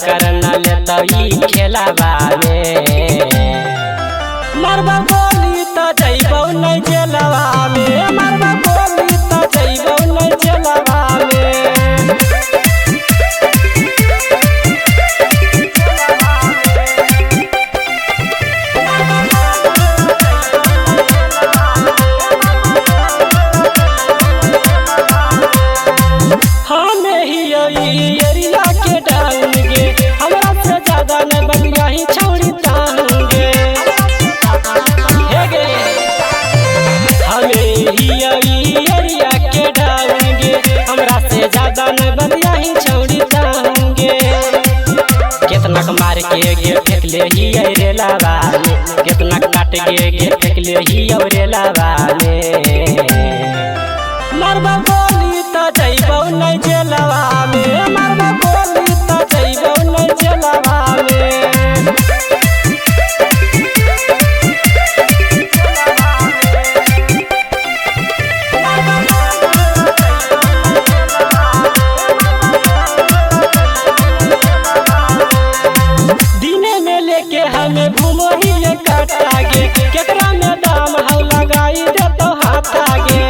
करना लेता ई खेलावा में। मरबा गोली तो जइबौ नहीं जेलवा में, मरबा गोली तो जइबौ नहीं जेलवा में। हमें ही एरिया के डांगे, हमरा से ज्यादा न बलिया ही छौड़ी तांगे। हमें ही एरिया के डांगे, हमरा से ज्यादा न बलिया ही छौड़ी तांगे। कितना मार के फेंक ले ही रेलावा में, कितना काट के फेंक ले ही रेलावा में। मरबा गोली तो जइबौ नहीं जेलवा में, मरबा गोली तो जइबौ नहीं जेलवा में। दिने में लेके हमें घूमो ही काटागे, केकरा में दाम हौ लगाई दे तो हाथ आगे।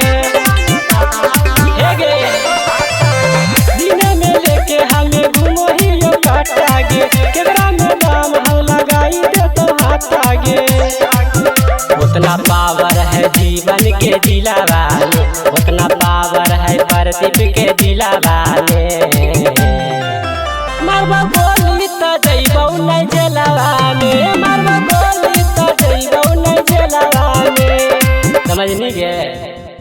दिने में लेके हमें घूमो ही काटागे, केकरा में दाम हौ लगाई दे तो हाथ आगे। उतना पावर है जीवन के दिलावा में, उतना पावर है प्रदीप के दिलावा में। मरबा गोली तो जइबौ नहीं जेलवा में, मरबा गोली तो जइबौ नहीं जेलवा में। समझ नहीं गए।